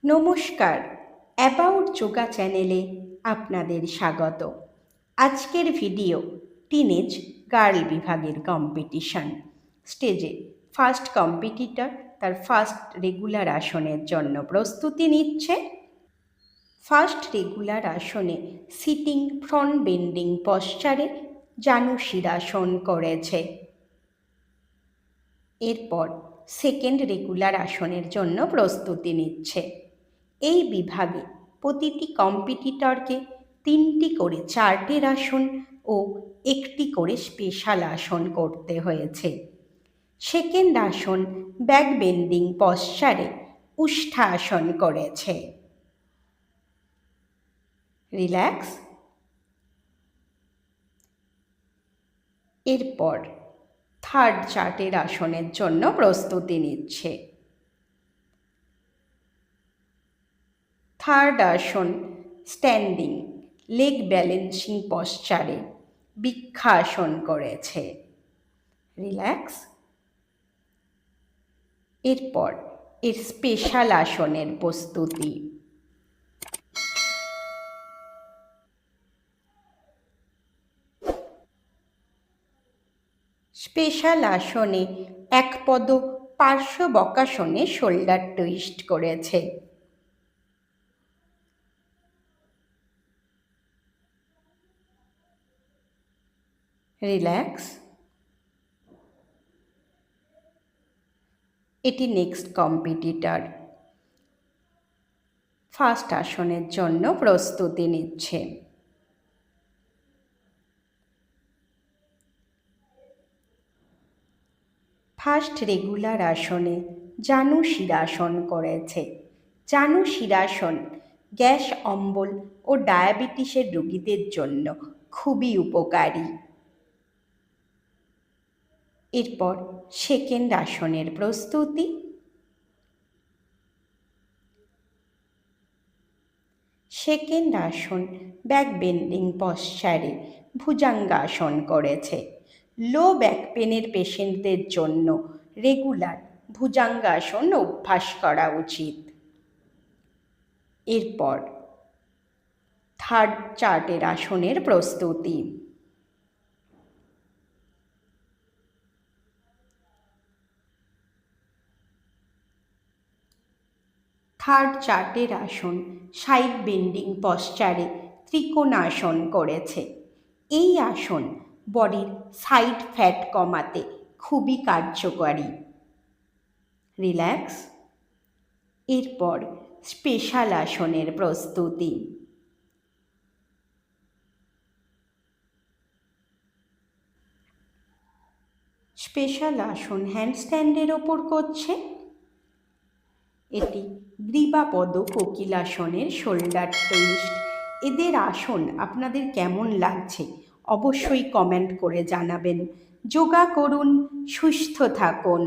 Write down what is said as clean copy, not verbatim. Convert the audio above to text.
নমস্কার, অ্যাবাউট যোগা চ্যানেলে আপনাদের স্বাগত। আজকের ভিডিও টিনেজ গার্ল বিভাগের কম্পিটিশন। স্টেজে ফার্স্ট কম্পিটিটর তার ফার্স্ট রেগুলার আসনের জন্য প্রস্তুতি নিচ্ছে। ফার্স্ট রেগুলার আসনে সিটিং ফ্রন্ট বেন্ডিং পশ্চারে জানু শিরাসন করেছে। এরপর সেকেন্ড রেগুলার আসনের জন্য প্রস্তুতি নিচ্ছে। এই বিভাগে প্রতিটি কম্পিটিটরকে 3টি করে চার্টের আসন ও 1টি করে স্পেশাল আসন করতে হয়েছে। সেকেন্ড আসন ব্যাক বেন্ডিং পশ্চারে উষ্ঠা আসন করেছে। রিল্যাক্স। এরপর থার্ড চার্টের আসনের জন্য প্রস্তুতি নিচ্ছে। থার্ড আসন স্ট্যান্ডিং লেগ ব্যালেন্সিং পশ্চারে বৃক্ষাসন করেছে। রিল্যাক্স। এরপর এর স্পেশাল আসনের প্রস্তুতি। স্পেশাল আসনে এক পদ পার্শ্ব বকাসনে শোল্ডার টুইস্ট করেছে। রিল্যাক্স। এটি নেক্সট কম্পিটিটর ফার্স্ট আসনের জন্য প্রস্তুতি নিচ্ছে। ফার্স্ট রেগুলার আসনে জানু শিরাসন করেছে। জানু শিরাসন গ্যাস অম্বল ও ডায়াবেটিসের রোগীদের জন্য খুবই উপকারী। এরপর সেকেন্ড আসনের প্রস্তুতি। সেকেন্ড আসন ব্যাক বেন্ডিং পশ্চারে ভুজাঙ্গাসন করেছে। লো ব্যাক পেনের পেশেন্টদের জন্য রেগুলার ভুজাঙ্গাসন অভ্যাস করা উচিত। এরপর থার্ড চার্টের আসনের প্রস্তুতি। থার্ড চার্টের আসন সাইড বেন্ডিং পশ্চারে ত্রিকোণাসন করেছে। এই আসন বডির সাইড ফ্যাট কমাতে খুবই কার্যকরী। রিল্যাক্স। এরপর স্পেশাল আসনের প্রস্তুতি। স্পেশাল আসন হ্যান্ডস্ট্যান্ডের ওপর করছে। এটি গ্রীবাপদ কোকিলাসনের শোল্ডার টুইস্ট। এদের আসন আপনাদের কেমন লাগছে অবশ্যই কমেন্ট করে জানাবেন। যোগা করুন, সুস্থ থাকুন।